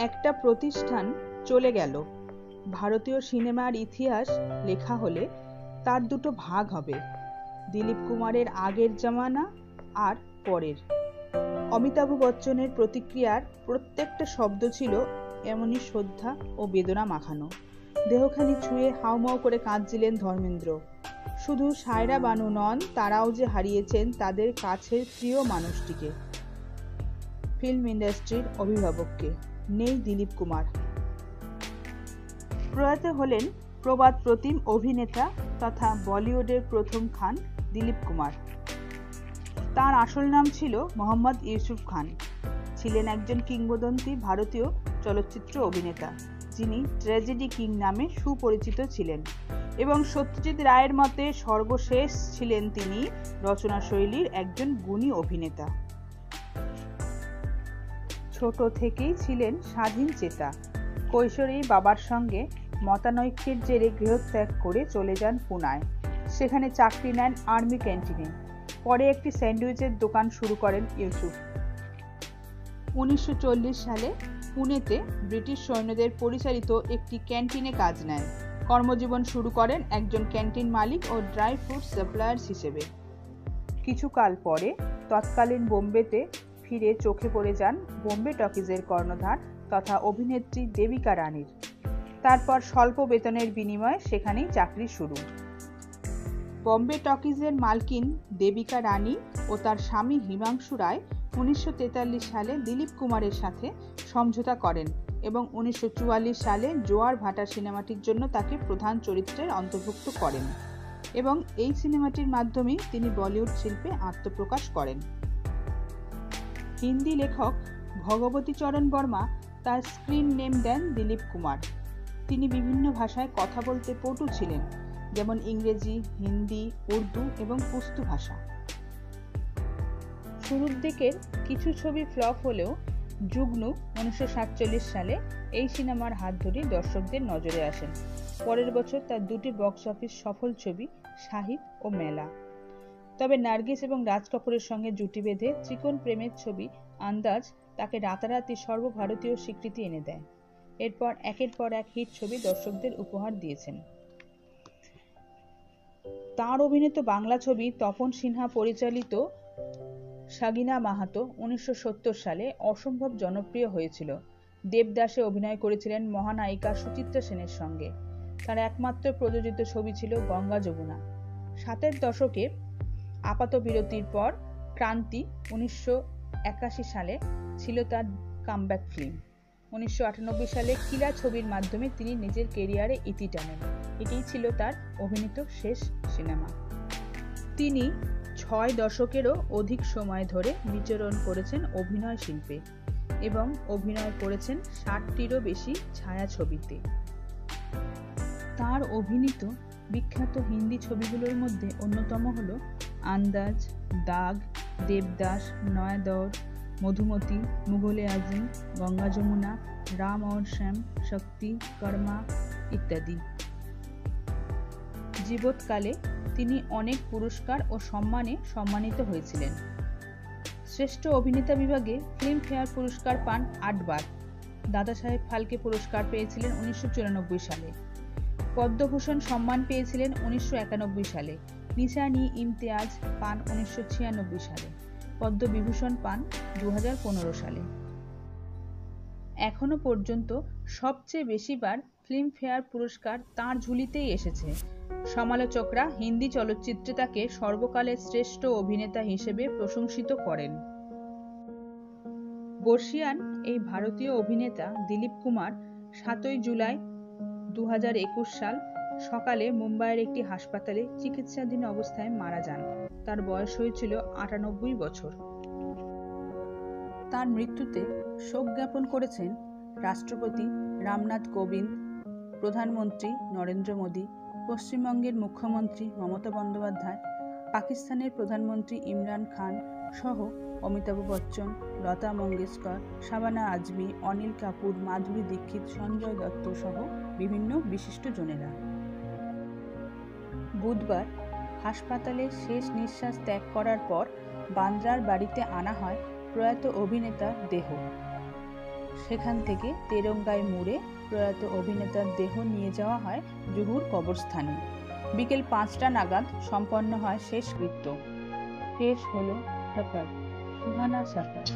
একটা প্রতিষ্ঠান চলে গেল। ভারতীয় সিনেমার ইতিহাস লেখা হলে তার দুটো ভাগ হবে, দিলীপ কুমারের আগের জামানা আর পরের। অমিতাভ বচ্চনের প্রতিক্রিয়ার প্রত্যেকটা শব্দ ছিল এমনই শ্রদ্ধা ও বেদনা মাখানো। দেহখানি ছুঁয়ে হাউমাউ করে কাঁদছিলেন ধর্মেন্দ্র। শুধু সায়রা বানু নন, তারাও যে হারিয়েছেন তাদের কাছের প্রিয় মানুষটিকে, ফিল্ম ইন্ডাস্ট্রির অভিভাবককে। নেই দিলীপ কুমার। প্রয়াত হলেন প্রবাদ প্রতিম অভিনেতা তথা বলিউডের প্রথম খান দিলীপ কুমার। তার আসল নাম ছিল মোহাম্মদ ইউসুফ খান। ছিলেন একজন কিংবদন্তি ভারতীয় চলচ্চিত্র অভিনেতা, যিনি ট্র্যাজেডি কিং নামে সুপরিচিত ছিলেন এবং সত্যজিৎ রায়ের মতে সর্বশেষ ছিলেন তিনি রচনাশৈলীর একজন গুণী অভিনেতা। ছোট থেকেই ছিলেন স্বাধীন চেতা। কৈশোরেই বাবার সঙ্গে মতানৈক্যের জেরে গৃহত্যাগ করে চলে যান পুনায়। সেখানে চাকরি নেন আর্মি ক্যান্টিনে। পরে একটি স্যান্ডউইচের দোকান শুরু করেন ইউসুফ। 1940 সালে পুনেতে ব্রিটিশ সৈন্যদের পরিচালিত একটি ক্যান্টিনে কাজ নেন। কর্মজীবন শুরু করেন একজন ক্যান্টিন মালিক ও ড্রাই ফ্রুট সাপ্লায়ার হিসেবে। কিছুকাল পরে তৎকালীন বোম্বেতে ফিরে চোখে পড়ে যান বোম্বে টকিজের কর্ণধার তথা অভিনেত্রী দেবিকা রানীর। তারপর স্বল্প বেতনের বিনিময়ে সেখানেই চাকরি শুরু। বম্বে টকিজের মালকিন দেবিকা রানী ও তার স্বামী হিমাংশু রায় 1943 সালে দিলীপ কুমারের সাথে সমঝোতা করেন এবং 1944 সালে জোয়ার ভাটা সিনেমাটির জন্য তাকে প্রধান চরিত্রের অন্তর্ভুক্ত করেন এবং এই সিনেমাটির মাধ্যমেই তিনি বলিউড শিল্পে আত্মপ্রকাশ করেন। হিন্দি লেখক ভগবতী চরণ বর্মা তার স্ক্রিন নেম দেন দিলীপ কুমার। তিনি বিভিন্ন ভাষায় কথা বলতে পটু ছিলেন, যেমন ইংরেজি, হিন্দি, উর্দু এবং পুস্তু ভাষা। শুরুর দিকের কিছু ছবি ফ্লপ হলেও জুগনু 1947 সালে এই সিনেমার হাত ধরেই দর্শকদের নজরে আসেন। পরের বছর তার দুটি বক্স অফিস সফল ছবি শাহিদ ও মেলা। তবে নার্গিস এবং রাজ কাপুরের সঙ্গে জুটি বেঁধে ত্রিকোণ প্রেমের ছবি আন্দাজ তাকে রাতারাতি সর্বভারতীয় স্বীকৃতি এনে দেয়। এরপর একের পর এক হিট ছবি দর্শকদের উপহার দিয়েছেন। তাঁর অভিনীত বাংলা ছবি তপন সিনহা পরিচালিত সাগিনা মাহাতো 1970 সালে অসম্ভব জনপ্রিয় হয়েছিল। দেবদাসে অভিনয় করেছিলেন মহানায়িকা সুচিত্রা সেনের সঙ্গে। তার একমাত্র প্রযোজিত ছবি ছিল গঙ্গা যমুনা। 60-এর দশকে আপাত বিরতির পর ক্রান্তি 1981 সালে ছিল তার কামব্যাক ফিল্ম। 1998 সালে কিলা ছবির মাধ্যমে তিনি নিজের কেরিয়ারে ইতি টানেন। এটিই ছিল তার অভিনীত শেষ সিনেমা। তিনি 6 দশকেরও অধিক সময় ধরে বিচরণ করেছেন অভিনয় শিল্পে এবং অভিনয় করেছেন 60টিরও বেশি ছায়াছবিতে। তার অভিনীত বিখ্যাত হিন্দি ছবিগুলোর মধ্যে অন্যতম হল আন্দাজ, দাগ, দেবদাস, নয়া দৌর, মধুমতি, মুঘল-এ আজম, গঙ্গা যমুনা, রাম और শ্যাম, শক্তি, কর্মা ইত্যাদি। জীবৎকালে তিনি অনেক পুরস্কার ও সম্মানে সম্মানিত হয়েছিলেন। শ্রেষ্ঠ অভিনেতা বিভাগে ফিল্মফেয়ার পুরস্কার পান 8 বার। দাদা সাহেব ফালকে পুরস্কার পেয়েছিলেন 1994 সালে। পদ্মভূষণ সম্মান পেয়েছিলেন 1991 সালে। নিশান-ই-ইমতিয়াজ পান 1996 সালে। পদ্মবিভূষণ পান 2015 সালে। এখনো পর্যন্ত সবচেয়ে বেশিবার ফিল্মফেয়ার পুরস্কার তাঁর ঝুলিতেই এসেছে। সমালোচকরা হিন্দি চলচ্চিত্রে তাকে সর্বকালের শ্রেষ্ঠ অভিনেতা হিসেবে প্রশংসিত করেন। বর্ষীয়ান এই ভারতীয় অভিনেতা দিলীপ কুমার 7 জুলাই 2021 সাল সকালে মুম্বাইয়ের একটি হাসপাতালে চিকিৎসাধীন অবস্থায় মারা যান। তার বয়স হয়েছিল 98 বছর। তার মৃত্যুতে শোক জ্ঞাপন করেছেন রাষ্ট্রপতি রামনাথ কোবিন্দ, প্রধানমন্ত্রী নরেন্দ্র মোদী, পশ্চিমবঙ্গের মুখ্যমন্ত্রী মমতা বন্দ্যোপাধ্যায়, পাকিস্তানের প্রধানমন্ত্রী ইমরান খান সহ অমিতাভ বচ্চন, লতা মঙ্গেশকর, শাবানা আজমি, অনিল কাপুর, মাধুরী দীক্ষিত, সঞ্জয় দত্ত সহ বিভিন্ন বিশিষ্টজনেরা। বুধবার হাসপাতালে শেষ নিঃশ্বাস ত্যাগ করার পর বান্দ্রার বাড়িতে আনা হয় প্রয়াত অভিনেতার দেহ। সেখান থেকে তেরঙ্গায় মুড়ে প্রয়াত অভিনেতার দেহ নিয়ে যাওয়া হয় জুহুর কবরস্থানে। বিকেল 5টা নাগাদ সম্পন্ন হয় শেষকৃত্য। শেষ হলো সাফার, সুহানা সাফার।